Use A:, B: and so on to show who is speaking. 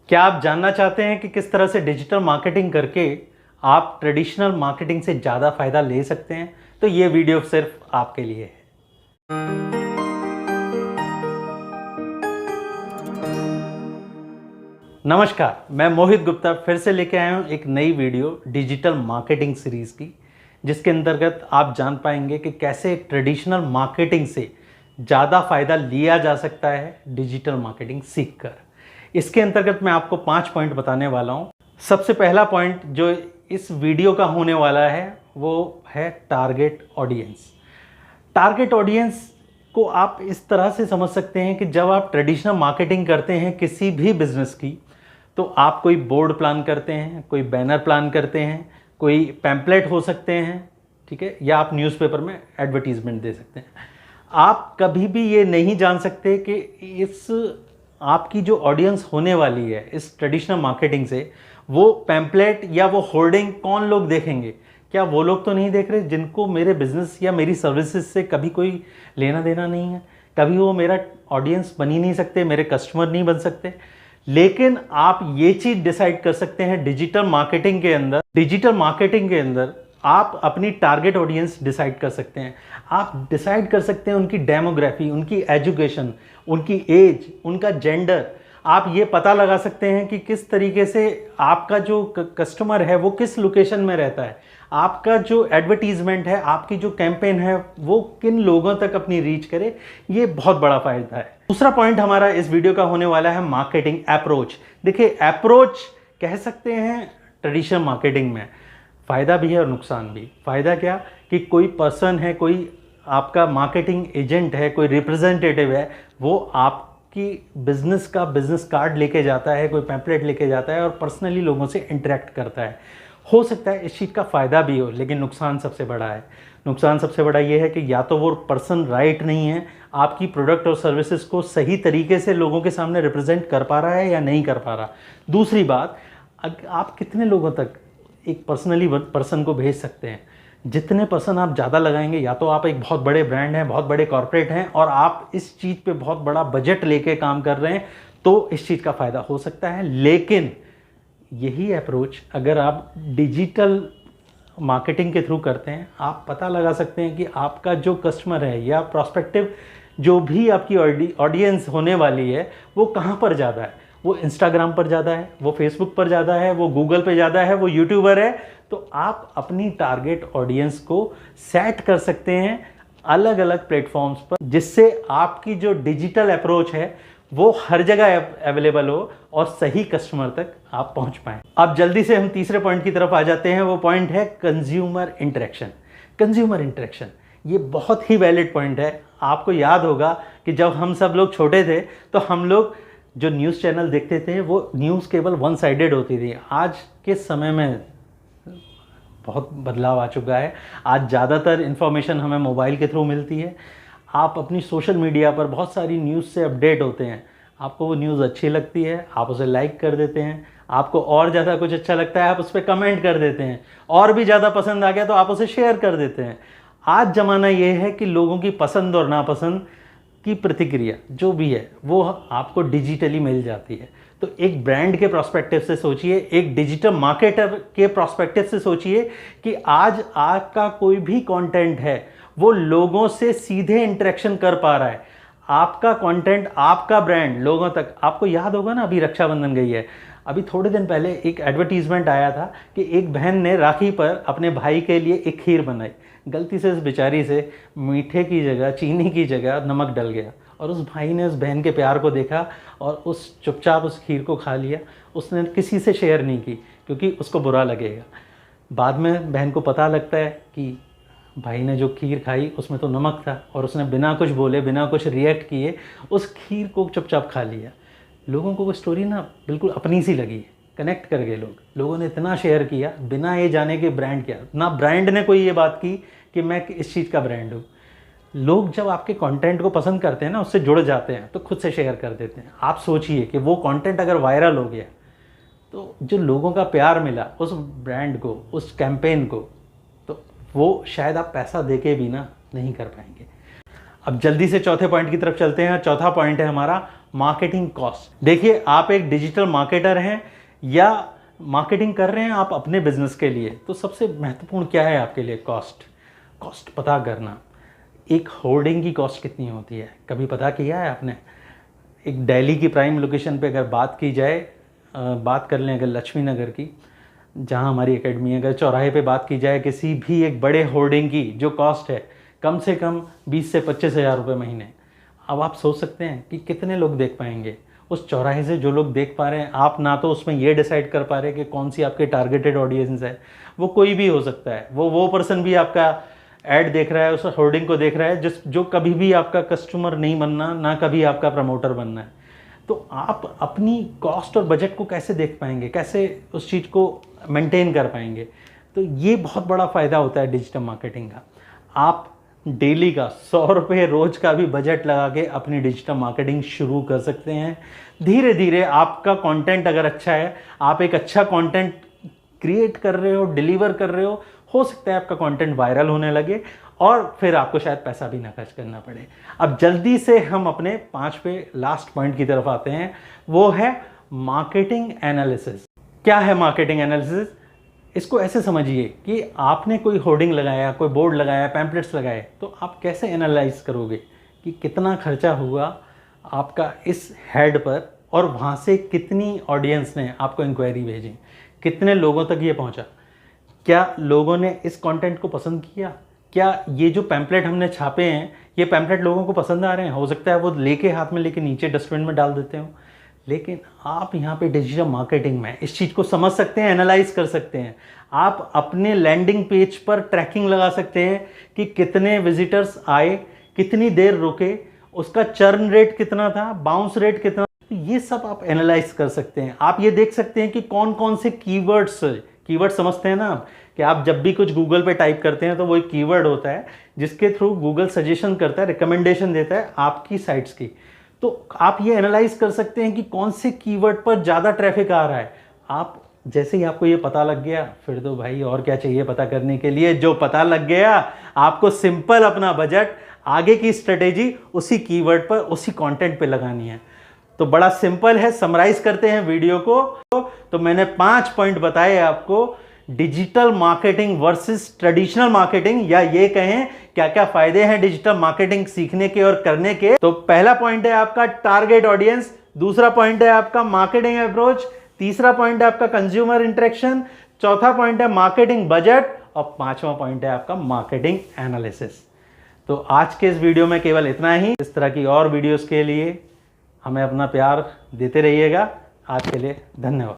A: क्या आप जानना चाहते हैं कि किस तरह से डिजिटल मार्केटिंग करके आप ट्रेडिशनल मार्केटिंग से ज़्यादा फायदा ले सकते हैं? तो ये वीडियो सिर्फ आपके लिए है। नमस्कार, मैं मोहित गुप्ता फिर से लेके आया हूँ एक नई वीडियो डिजिटल मार्केटिंग सीरीज़ की, जिसके अंतर्गत आप जान पाएंगे कि कैसे ट्रेडिशनल मार्केटिंग से ज़्यादा फायदा लिया जा सकता है डिजिटल मार्केटिंग सीखकर। इसके अंतर्गत मैं आपको 5 पॉइंट बताने वाला हूँ। सबसे पहला पॉइंट जो इस वीडियो का होने वाला है वो है टारगेट ऑडियंस। टारगेट ऑडियंस को आप इस तरह से समझ सकते हैं कि जब आप ट्रेडिशनल मार्केटिंग करते हैं किसी भी बिजनेस की, तो आप कोई बोर्ड प्लान करते हैं, कोई बैनर प्लान करते हैं, कोई पैम्पलेट हो सकते हैं, ठीक है, या आप न्यूज़पेपर में एडवर्टीजमेंट दे सकते हैं। आप कभी भी ये नहीं जान सकते कि इस आपकी जो ऑडियंस होने वाली है इस ट्रेडिशनल मार्केटिंग से, वो पैम्पलेट या वो होर्डिंग कौन लोग देखेंगे। क्या वो लोग तो नहीं देख रहे जिनको मेरे बिजनेस या मेरी सर्विसेज से कभी कोई लेना देना नहीं है, कभी वो मेरा ऑडियंस बन ही नहीं सकते, मेरे कस्टमर नहीं बन सकते। लेकिन आप ये चीज़ डिसाइड कर सकते हैं डिजिटल मार्केटिंग के अंदर। डिजिटल मार्केटिंग के अंदर आप अपनी टारगेट ऑडियंस डिसाइड कर सकते हैं। आप डिसाइड कर सकते हैं उनकी डेमोग्राफी, उनकी एजुकेशन, उनकी एज, उनका जेंडर। आप ये पता लगा सकते हैं कि किस तरीके से आपका जो कस्टमर है वो किस लोकेशन में रहता है, आपका जो एडवर्टीजमेंट है, आपकी जो कैंपेन है वो किन लोगों तक अपनी रीच करे। ये बहुत बड़ा फायदा है। दूसरा पॉइंट हमारा इस वीडियो का होने वाला है मार्केटिंग अप्रोच। देखिए, अप्रोच कह सकते हैं ट्रेडिशनल मार्केटिंग में फ़ायदा भी है और नुकसान भी। फ़ायदा क्या कि कोई पर्सन है, कोई आपका मार्केटिंग एजेंट है, कोई रिप्रेजेंटेटिव है, वो आपकी बिजनेस का बिजनेस कार्ड लेके जाता है, कोई पैम्पलेट लेके जाता है और पर्सनली लोगों से इंटरेक्ट करता है। हो सकता है इस चीज़ का फ़ायदा भी हो, लेकिन नुकसान सबसे बड़ा है। नुकसान सबसे बड़ा ये है कि या तो वो पर्सन राइट नहीं है, आपकी प्रोडक्ट और सर्विसेज को सही तरीके से लोगों के सामने रिप्रेजेंट कर पा रहा है या नहीं कर पा रहा। दूसरी बात, आप कितने लोगों तक एक पर्सनली पर्सन को भेज सकते हैं। जितने पर्सन आप ज़्यादा लगाएंगे, या तो आप एक बहुत बड़े ब्रांड हैं, बहुत बड़े कॉर्पोरेट हैं और आप इस चीज़ पे बहुत बड़ा बजट लेके काम कर रहे हैं, तो इस चीज़ का फ़ायदा हो सकता है। लेकिन यही अप्रोच अगर आप डिजिटल मार्केटिंग के थ्रू करते हैं, आप पता लगा सकते हैं कि आपका जो कस्टमर है या प्रॉस्पेक्टिव जो भी आपकी ऑडियंस होने वाली है वो कहाँ पर ज़्यादा है। वो इंस्टाग्राम पर ज़्यादा है, वो फेसबुक पर ज़्यादा है, वो गूगल पे ज़्यादा है, वो यूट्यूबर है। तो आप अपनी टारगेट ऑडियंस को सेट कर सकते हैं अलग अलग प्लेटफॉर्म्स पर, जिससे आपकी जो डिजिटल अप्रोच है वो हर जगह अवेलेबल हो और सही कस्टमर तक आप पहुंच पाएं। अब जल्दी से हम तीसरे पॉइंट की तरफ आ जाते हैं। वो पॉइंट है कंज्यूमर इंटरेक्शन। कंज्यूमर इंटरेक्शन ये बहुत ही वैलिड पॉइंट है। आपको याद होगा कि जब हम सब लोग छोटे थे तो हम लोग जो न्यूज़ चैनल देखते थे वो न्यूज़ केवल वन साइडेड होती थी। आज के समय में बहुत बदलाव आ चुका है। आज ज़्यादातर इन्फॉर्मेशन हमें मोबाइल के थ्रू मिलती है। आप अपनी सोशल मीडिया पर बहुत सारी न्यूज़ से अपडेट होते हैं। आपको वो न्यूज़ अच्छी लगती है, आप उसे लाइक कर देते हैं। आपको और ज़्यादा कुछ अच्छा लगता है, आप उस पर कमेंट कर देते हैं। और भी ज़्यादा पसंद आ गया तो आप उसे शेयर कर देते हैं। आज ज़माना ये है कि लोगों की पसंद और नापसंद की प्रतिक्रिया जो भी है वो आपको डिजिटली मिल जाती है। तो एक ब्रांड के प्रोस्पेक्टिव से सोचिए, एक डिजिटल मार्केटर के प्रोस्पेक्टिव से सोचिए कि आज आपका कोई भी कंटेंट है वो लोगों से सीधे इंटरेक्शन कर पा रहा है। आपका कंटेंट, आपका ब्रांड लोगों तक। आपको याद होगा ना, अभी रक्षाबंधन गई है, अभी थोड़े दिन पहले एक एडवर्टीजमेंट आया था कि एक बहन ने राखी पर अपने भाई के लिए एक खीर बनाई। गलती से इस बेचारी से मीठे की जगह, चीनी की जगह नमक डल गया और उस भाई ने उस बहन के प्यार को देखा और उस चुपचाप उस खीर को खा लिया। उसने किसी से शेयर नहीं की क्योंकि उसको बुरा लगेगा। बाद में बहन को पता लगता है कि भाई ने जो खीर खाई उसमें तो नमक था और उसने बिना कुछ बोले, बिना कुछ रिएक्ट किए उस खीर को चुपचाप खा लिया। लोगों को वो स्टोरी ना बिल्कुल अपनी सी लगी, कनेक्ट कर गए लोगों ने इतना शेयर किया बिना ये जाने कि ब्रांड क्या। ना ब्रांड ने कोई ये बात की कि मैं इस चीज़ का ब्रांड हूँ। लोग जब आपके कंटेंट को पसंद करते हैं ना, उससे जुड़ जाते हैं, तो खुद से शेयर कर देते हैं। आप सोचिए कि वो कंटेंट अगर वायरल हो गया तो जो लोगों का प्यार मिला उस ब्रांड को, उस कैंपेन को, तो वो शायद आप पैसा देके भी ना नहीं कर पाएंगे। अब जल्दी से चौथे पॉइंट की तरफ चलते हैं। चौथा पॉइंट है हमारा मार्केटिंग कॉस्ट। देखिए, आप एक डिजिटल मार्केटर हैं या मार्केटिंग कर रहे हैं आप अपने बिजनेस के लिए, तो सबसे महत्वपूर्ण क्या है आपके लिए? कॉस्ट पता करना। एक होर्डिंग की कॉस्ट कितनी होती है, कभी पता किया है आपने? एक दिल्ली की प्राइम लोकेशन पे अगर बात की जाए, बात कर लें अगर लक्ष्मी नगर की, जहां हमारी एकेडमी है, अगर चौराहे पे बात की जाए किसी भी एक बड़े होर्डिंग की जो कॉस्ट है कम से कम 20 से 25 हज़ार रुपये महीने। अब आप सोच सकते हैं कि कितने लोग देख पाएंगे उस चौराहे से। जो लोग देख पा रहे हैं, आप ना तो उसमें ये डिसाइड कर पा रहे कि कौन सी आपके टारगेटेड ऑडियंस है, वो कोई भी हो सकता है। वो पर्सन भी आपका ऐड देख रहा है, उस होर्डिंग को देख रहा है जो कभी भी आपका कस्टमर नहीं बनना, ना कभी आपका प्रमोटर बनना है। तो आप अपनी कॉस्ट और बजट को कैसे देख पाएंगे, कैसे उस चीज़ को मेंटेन कर पाएंगे? तो ये बहुत बड़ा फ़ायदा होता है डिजिटल मार्केटिंग का। आप डेली का 100 रुपये रोज़ का भी बजट लगा के अपनी डिजिटल मार्केटिंग शुरू कर सकते हैं। धीरे धीरे आपका कंटेंट अगर अच्छा है, आप एक अच्छा कंटेंट क्रिएट कर रहे हो, डिलीवर कर रहे हो सकता है आपका कंटेंट वायरल होने लगे और फिर आपको शायद पैसा भी ना खर्च करना पड़े। अब जल्दी से हम अपने 5वें लास्ट पॉइंट की तरफ आते हैं, वो है मार्केटिंग एनालिसिस। क्या है मार्केटिंग एनालिसिस? इसको ऐसे समझिए कि आपने कोई होर्डिंग लगाया, कोई बोर्ड लगाया, पैम्पलेट्स लगाए, तो आप कैसे एनालाइज करोगे कि कितना खर्चा हुआ आपका इस हेड पर और वहाँ से कितनी ऑडियंस ने आपको इंक्वायरी भेजी, कितने लोगों तक ये पहुँचा, क्या लोगों ने इस कंटेंट को पसंद किया, क्या ये जो पैम्पलेट हमने छापे हैं ये पैम्पलेट लोगों को पसंद आ रहे हैं। हो सकता है वो लेके हाथ में लेके नीचे डस्टबिन में डाल देते हो, लेकिन आप यहाँ पे डिजिटल मार्केटिंग में इस चीज़ को समझ सकते हैं, एनालाइज कर सकते हैं। आप अपने लैंडिंग पेज पर ट्रैकिंग लगा सकते हैं कि कितने विजिटर्स आए, कितनी देर रुके, उसका चर्न रेट कितना था, बाउंस रेट कितना, ये सब आप एनालाइज कर सकते हैं। आप ये देख सकते हैं कि कौन कौन से कीवर्ड समझते हैं ना आप, कि आप जब भी कुछ गूगल पे टाइप करते हैं तो वो एक कीवर्ड होता है जिसके थ्रू गूगल सजेशन करता है, रिकमेंडेशन देता है आपकी साइट्स की। तो आप ये एनालाइज कर सकते हैं कि कौन से कीवर्ड पर ज़्यादा ट्रैफिक आ रहा है। आप जैसे ही आपको ये पता लग गया, फिर तो भाई और क्या चाहिए पता करने के लिए। जो पता लग गया, आपको सिंपल अपना बजट, आगे की स्ट्रेटेजी उसी कीवर्ड पर, उसी कंटेंट पे लगानी है। तो बड़ा सिंपल है। समराइज करते हैं वीडियो को। तो मैंने 5 पॉइंट बताए आपको, digital marketing versus traditional marketing, या ये कहें क्या क्या फायदे हैं डिजिटल मार्केटिंग सीखने के और करने के। तो पहला पॉइंट है आपका टारगेट ऑडियंस, दूसरा पॉइंट है आपका मार्केटिंग अप्रोच, तीसरा पॉइंट है आपका कंज्यूमर इंटरेक्शन, चौथा पॉइंट है मार्केटिंग बजट और 5वां पॉइंट है आपका मार्केटिंग एनालिसिस। तो आज के इस वीडियो में केवल इतना ही। इस तरह की और वीडियोस के लिए हमें अपना प्यार देते रहिएगा। आज के लिए धन्यवाद।